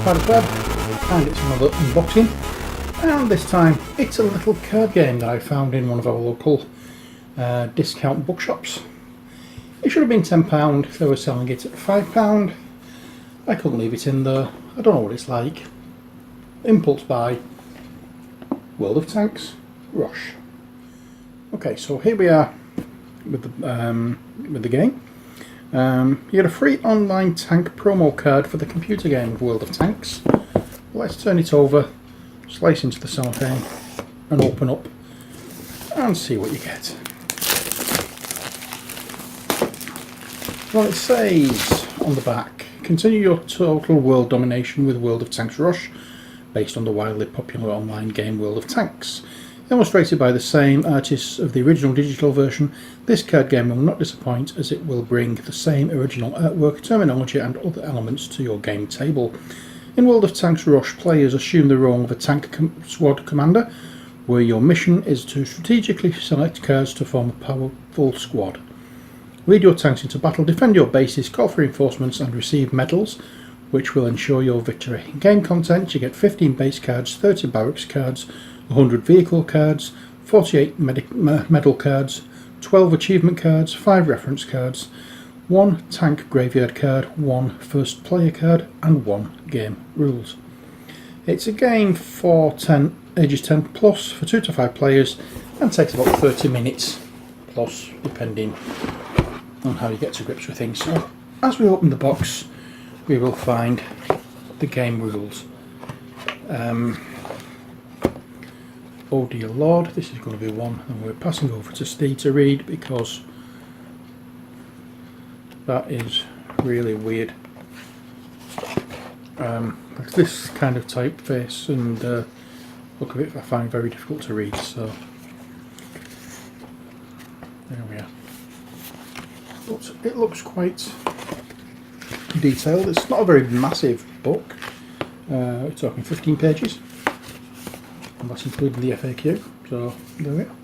MacLeod, and it's another unboxing, and this time it's a little card game that I found in one of our local discount bookshops. It should have been £10 if they were selling it at £5. I couldn't leave it in there. I don't know what it's like. Impulse buy, World of Tanks, Rush. Okay, so here we are with the game. You get a free online tank promo card for the computer game of World of Tanks. Let's turn it over, slice into the cellophane and open up and see what you get. Well, it says on the back, continue your total world domination with World of Tanks Rush, based on the wildly popular online game World of Tanks. Illustrated by the same artists of the original digital version, this card game will not disappoint as it will bring the same original artwork, terminology and other elements to your game table. In World of Tanks Rush, players assume the role of a tank squad commander, where your mission is to strategically select cards to form a powerful squad. Lead your tanks into battle, defend your bases, call for reinforcements and receive medals, which will ensure your victory. In game content, you get 15 base cards, 30 barracks cards, 100 vehicle cards, 48 medal cards, 12 achievement cards, 5 reference cards, 1 tank graveyard card, 1 first player card and 1 game rules. It's a game for ages 10 plus for 2 to 5 players and takes about 30 minutes plus depending on how you get to grips with things. So as we open the box we will find the game rules. Oh dear Lord, this is going to be one and we're passing over to Steve to read because that is really weird. This kind of typeface and look of it I find very difficult to read, so there we are. But it looks quite detailed. It's not a very massive book. We're talking 15 pages. And that's including the FAQ, so there we are.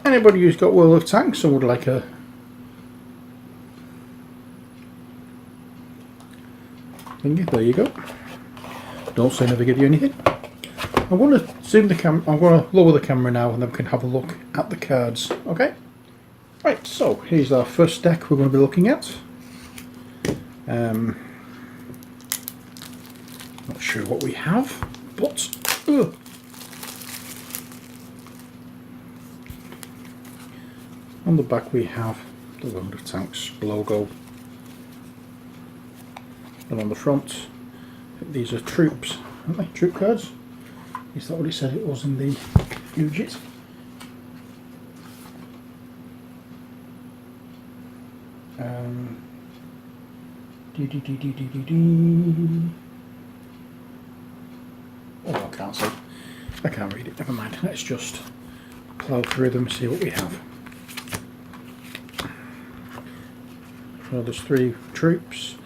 Anybody who's got World of Tanks and would like a thingy, there you go. Don't say never give you anything. I'm going to zoom the camera, I'm going to lower the camera now and then we can have a look at the cards, okay? Right, so here's our first deck we're going to be looking at. Not sure what we have, but on the back we have the World of Tanks logo, and on the front these are troops, aren't they? Troop cards? Is that what it said it was in the UJIT? Oh, I can't see. I can't read it. Never mind. Let's just plough through them and see what we have. So there's 3 troops,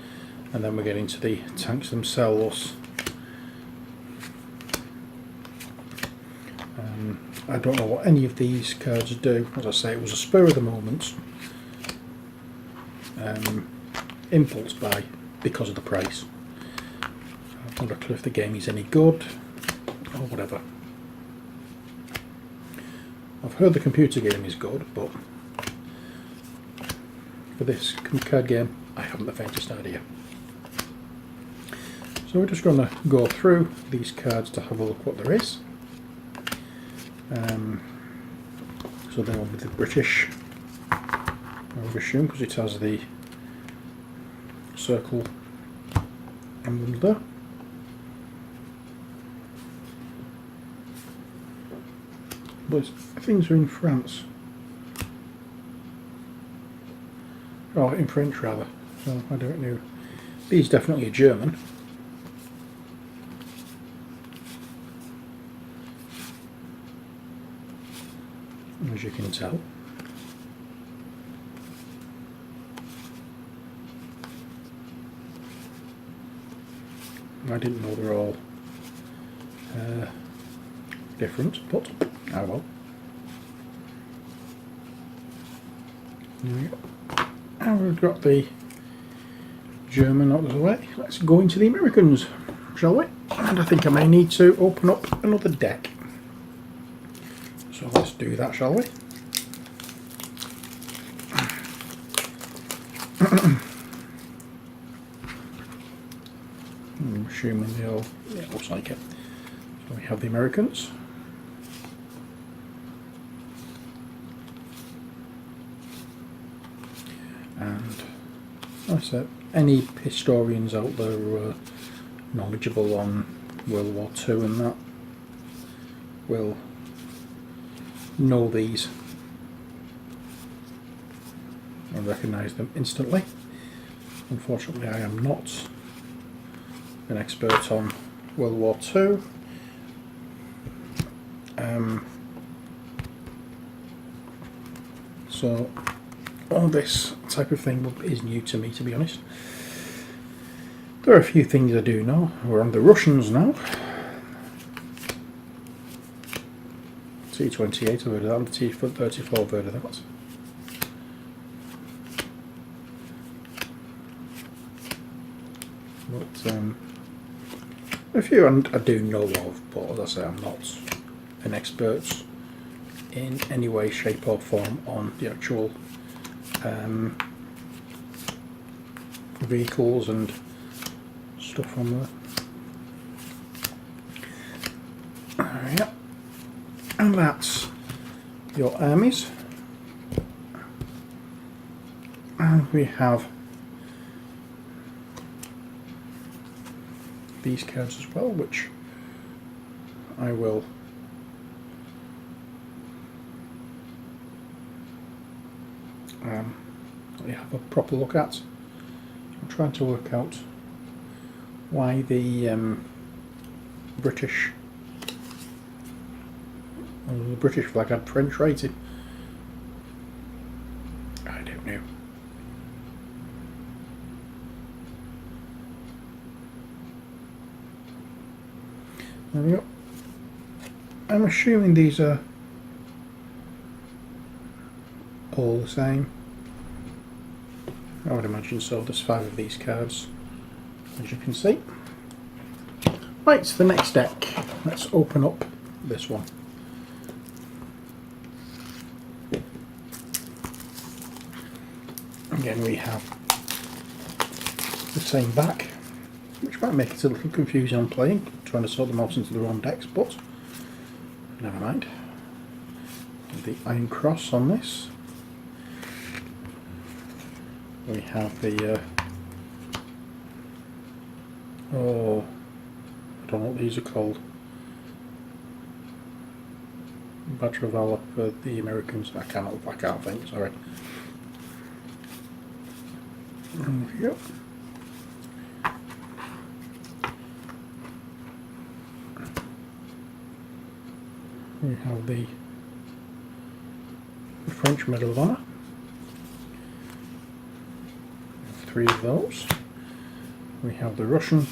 and then we get into the tanks themselves. I don't know what any of these cards do. As I say, it was a spur of the moment impulse buy because of the price. I'm not sure if the game is any good or whatever. I've heard the computer game is good, but for this card game I haven't the faintest idea. So we're just going to go through these cards to have a look what there is. So they're with the British, I would assume, because it has the circle emblem there. But things are in France. Oh, in French rather. So I don't know. These definitely are German. As you can tell. I didn't know they're all different, but oh well. There we go. And we've got the German out of the way. Let's go into the Americans, shall we? And I think I may need to open up another deck. So let's do that, shall we? I'm assuming they all, yeah, looks like it. So we have the Americans. And like I said, any historians out there who are knowledgeable on World War II and that will know these and recognise them instantly. Unfortunately, I am not an expert on World War II. So all this type of thing is new to me, to be honest. There are a few things I do know. We're on the Russians now. T-28 I've heard of that, T-34 I've heard of that. But a few I do know of, but as I say, I'm not an expert in any way, shape or form on the actual vehicles and stuff on there. Yep. And that's your armies. And we have these cards as well, which I will have a proper look at. I'm trying to work out why the British flag had French rating. I don't know. There we go. I'm assuming these are all the same. I would imagine so. There's 5 of these cards, as you can see. Right, so the next deck. Let's open up this one. Again, we have the same back, which might make it a little confusing on playing, trying to sort them out into the wrong decks, but never mind. The Iron Cross on this. We have the oh, I don't know what these are called. Badge of Valor for the Americans. I can't think. Sorry. Yep. We have the French Medal of Honor. 3 of those. We have the Russian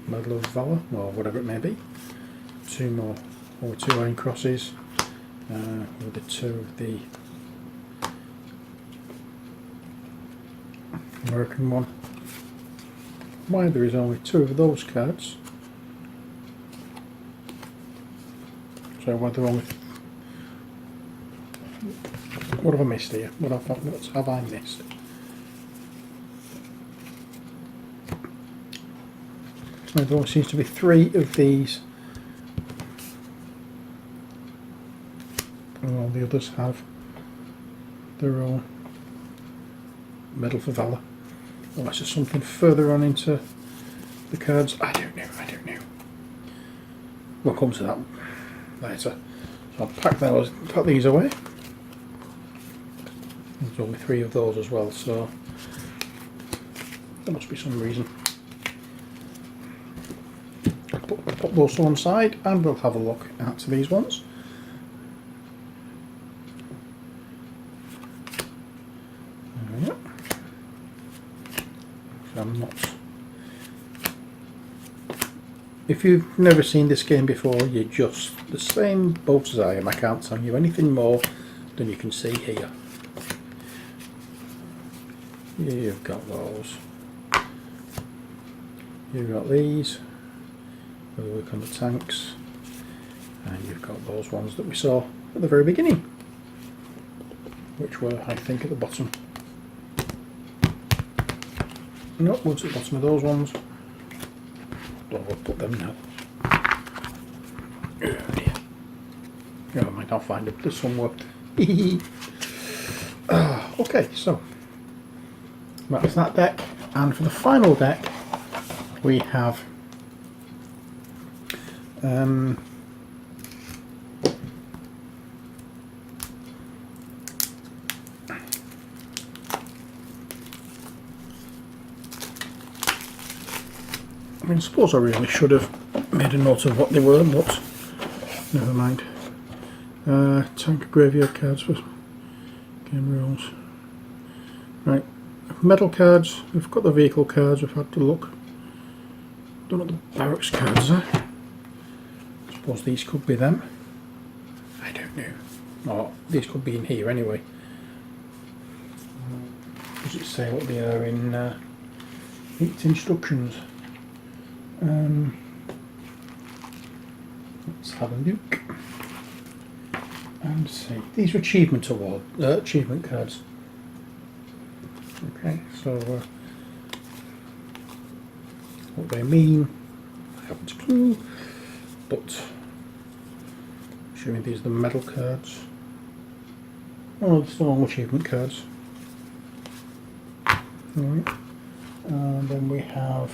Medal of Valor, or whatever it may be. 2 more, or 2 Iron Crosses, with the 2 of the American one. Why there is only 2 of those cards? So whether only. What have I missed here? What have I missed? So there only seems to be 3 of these. And all the others have their own Medal for Valor. Unless there's something further on into the cards. I don't know. We'll come to that later. So I'll pack these away. There's only 3 of those as well, so there must be some reason. I'll put those to one side and we'll have a look at these ones. There we go. I'm not. If you've never seen this game before, you're just the same boat as I am. I can't tell you anything more than you can see here. You've got those. You've got these, where we work on the tanks, and you've got those ones that we saw at the very beginning, which were, I think, at the bottom. Nope, one's at the bottom of those ones. Don't know, I'll put them now. Oh dear. Never mind, I'll find it. There's somewhere. Okay, so that's that deck, and for the final deck we have I mean, I suppose I really should have made a note of what they were, but never mind. Tank graveyard cards for game rules. Right, metal cards, we've got the vehicle cards, we've had to look. Don't know what the barracks cards are. I suppose these could be them. I don't know. Or these could be in here anyway. Does it say what they are in its instructions? Let's have a look and see. These are achievement cards. Okay, so what they mean, I haven't a clue, but assuming these are the medal cards. Oh, it's the normal achievement cards. Alright, and then we have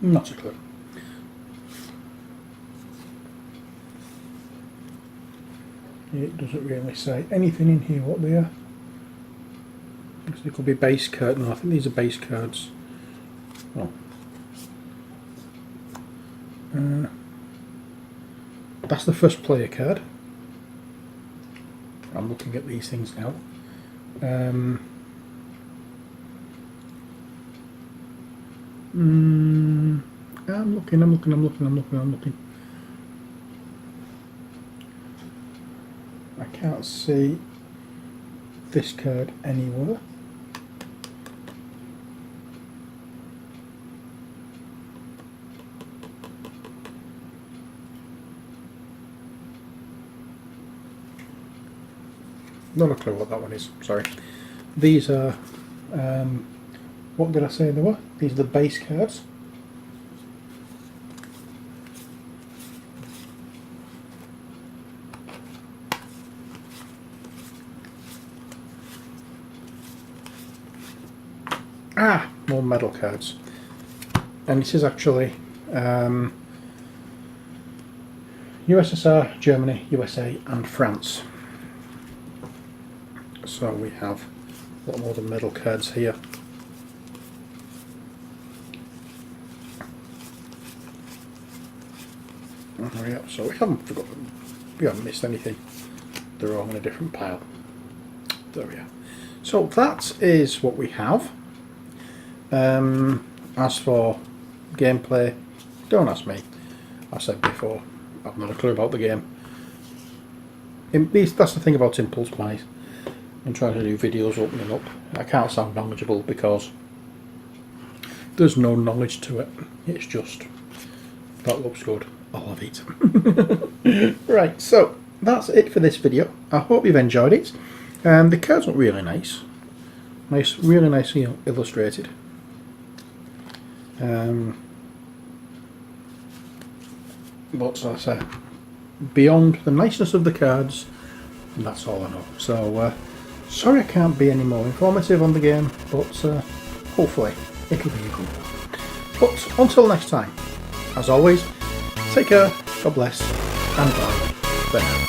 not a clue. It doesn't really say anything in here what they are. They could be base cards. No, I think these are base cards. Oh. That's the first player card. I'm looking at these things now. I'm looking. I can't see this card anywhere. Not a clue what that one is, sorry. These are, what did I say they were? These are the base cards. Ah, more medal cards. And this is actually USSR, Germany, USA and France. So we have a lot more of the medal cards here. Oh yeah, so we haven't missed anything. They're all in a different pile. There we are. So that is what we have. As for gameplay, don't ask me. I said before, I've not a clue about the game. That's the thing about impulse buys. I'm trying to do videos opening up. I can't sound knowledgeable because there's no knowledge to it. It's just, that looks good, I'll have it. Right, so that's it for this video. I hope you've enjoyed it. The cards look really nice. Really nicely illustrated. But as I say, beyond the niceness of the cards, that's all I know. So sorry I can't be any more informative on the game, but hopefully it'll be a good one. But until next time, as always, take care, God bless, and bye for now.